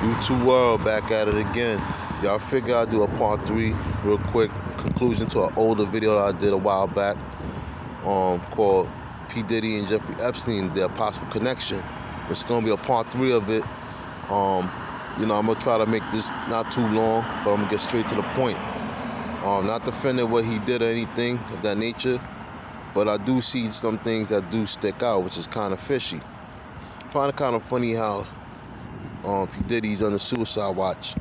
YouTube world, back at it again. Y'all figure I'd do a part 3 real quick, conclusion to an older video that I did a while back, called P.diddy and Jeffrey Epstein, their possible connection. It's gonna be a part 3 of it. I'm gonna try to make this not too long, but I'm gonna get straight to the point. Not defending what he did or anything of that nature, but I do see some things that do stick out, which is kind of fishy. I find it kind of funny how P. Diddy's on the suicide watch.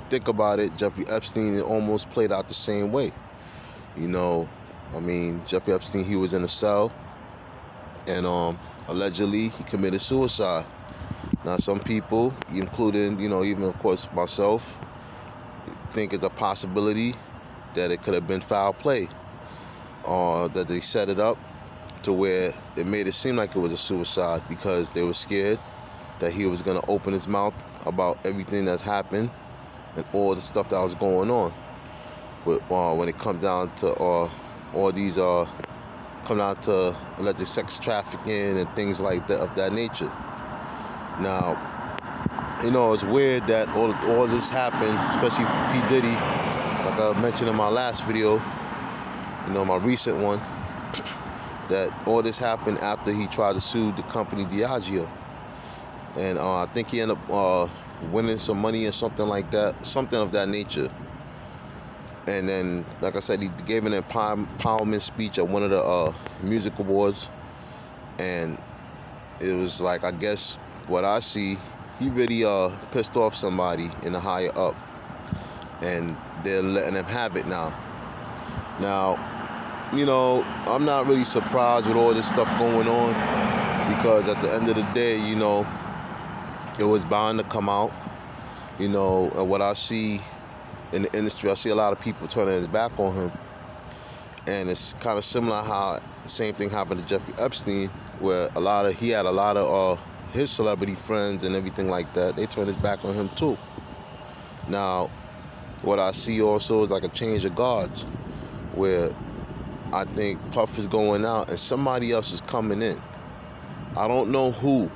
Think about it. Jeffrey Epstein almost played out the same way. Jeffrey Epstein, he was in a cell, and allegedly he committed suicide. Now, some people, including even of course myself, think it's a possibility that it could have been foul play, that they set it up to where it made it seem like it was a suicide because they were scared that he was going to open his mouth about everything that's happened and all the stuff that was going on. But when it comes down to all these come down to alleged sex trafficking and things like that of that nature. Now, it's weird that all this happened, especially for P. Diddy, like I mentioned in my last video, my recent one, that all this happened after he tried to sue the company Diageo. And I think he ended up winning some money or something like that, something of that nature. And then, like I said, he gave an empowerment speech at one of the music awards. And it was like, I guess, what I see, he really pissed off somebody in the higher up. And they're letting him have it now. Now, I'm not really surprised with all this stuff going on, because at the end of the day, it was bound to come out. And what I see in the industry, I see a lot of people turning his back on him. And it's kind of similar how the same thing happened to Jeffrey Epstein, where he had a lot of his celebrity friends and everything like that. They turned his back on him too. Now, what I see also is like a change of guards, where I think Puff is going out and somebody else is coming in. I don't know who,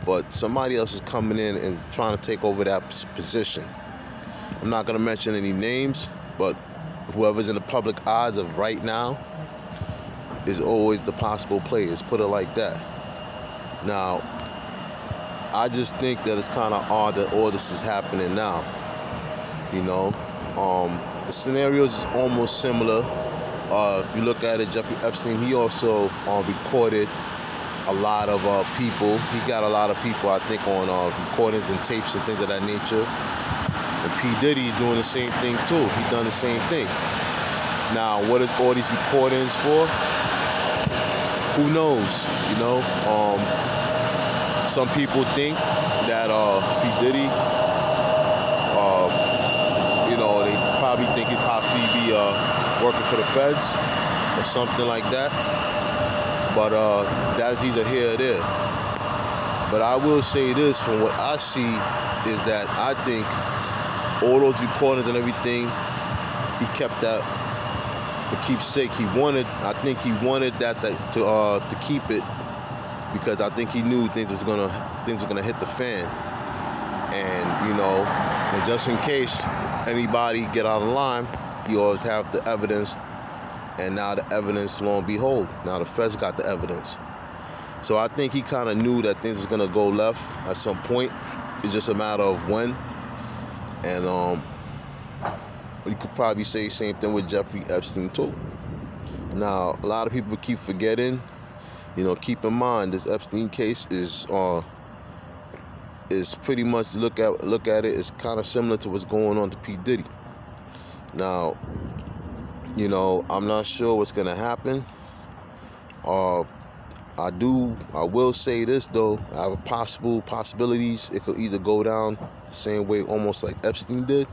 but somebody else is coming in and trying to take over that position. I'm not going to mention any names, but whoever's in the public eye of right now is always the possible players, put it like that. Now, I just think that it's kind of odd that all this is happening now. The scenarios is almost similar. If you look at it, Jeffrey Epstein, he also recorded a lot of people. He got a lot of people, I think, on recordings and tapes and things of that nature. And P. Diddy is doing the same thing too. He done the same thing. Now, what is all these recordings for? Who knows? Some people think that P. Diddy, they probably think he'd possibly be working for the feds or something like that. But that's either here or there. But I will say this, from what I see, is that I think all those recordings and everything, he kept that for keepsake. I think he wanted that to keep it, because I think he knew things were gonna hit the fan. And just in case anybody get out of line, you always have the evidence. And now the evidence, lo and behold, now the feds got the evidence. So I think he kind of knew that things was gonna go left at some point. It's just a matter of when. And you could probably say the same thing with Jeffrey Epstein too. Now, a lot of people keep forgetting. Keep in mind, this Epstein case is pretty much, look at it, it's kind of similar to what's going on to P. Diddy. Now, I'm not sure what's gonna happen. I will say this though, I have possibilities. It could either go down the same way, almost like Epstein did,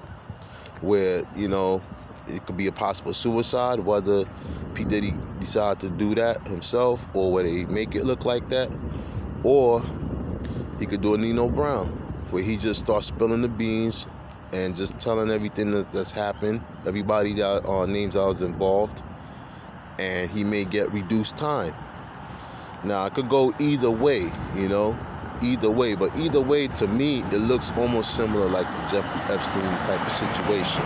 where it could be a possible suicide, whether P. Diddy decide to do that himself, or whether they make it look like that, or he could do a Nino Brown, where he just starts spilling the beans and just telling everything that's happened, everybody that names that was involved, and he may get reduced time. Now, it could go either way, either way. But either way, to me, it looks almost similar like the Jeffrey Epstein type of situation.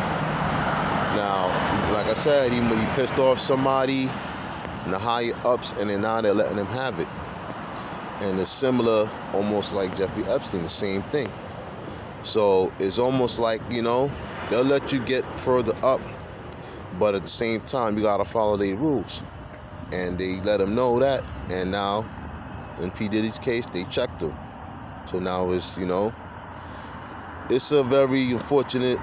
Now, like I said, he pissed off somebody in the higher ups, and then now they're letting him have it. And it's similar, almost like Jeffrey Epstein, the same thing. So it's almost like, they'll let you get further up, but at the same time, you gotta follow their rules. And they let him know that, and now, in P.Diddy's case, they checked him. So now it's a very unfortunate,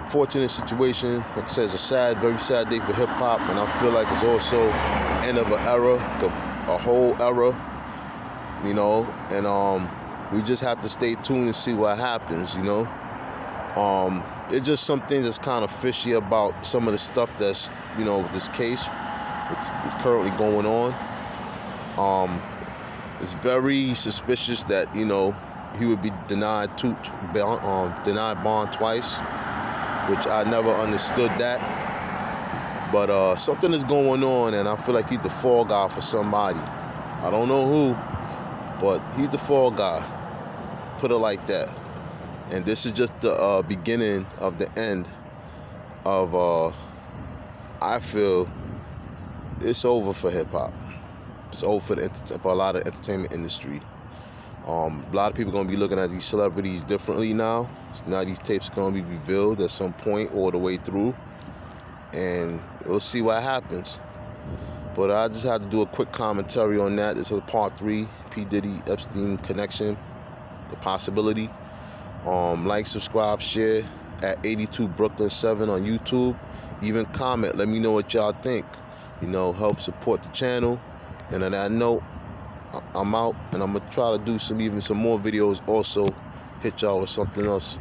fortunate situation. Like I said, it's a sad, very sad day for hip-hop, and I feel like it's also the end of an era, a whole era, and we just have to stay tuned and see what happens, It's just something that's kind of fishy about some of the stuff that's, with this case, it's currently going on. It's very suspicious that, he would be denied bond twice, which I never understood that. But something is going on, and I feel like he's the fall guy for somebody. I don't know who, but he's the fall guy. Put it like that. And this is just the beginning of the end of, I feel, it's over for hip-hop. It's over for a lot of entertainment industry. A lot of people are going to be looking at these celebrities differently now. Now these tapes are going to be revealed at some point all the way through. And we'll see what happens. But I just had to do a quick commentary on that. This is part 3, P. Diddy, Epstein connection, the possibility. Like, subscribe, share at 82 Brooklyn 7 on YouTube. Even comment. Let me know what y'all think. Help support the channel. And on that note, I'm out, and I'm gonna try to do some more videos also. Hit y'all with something else.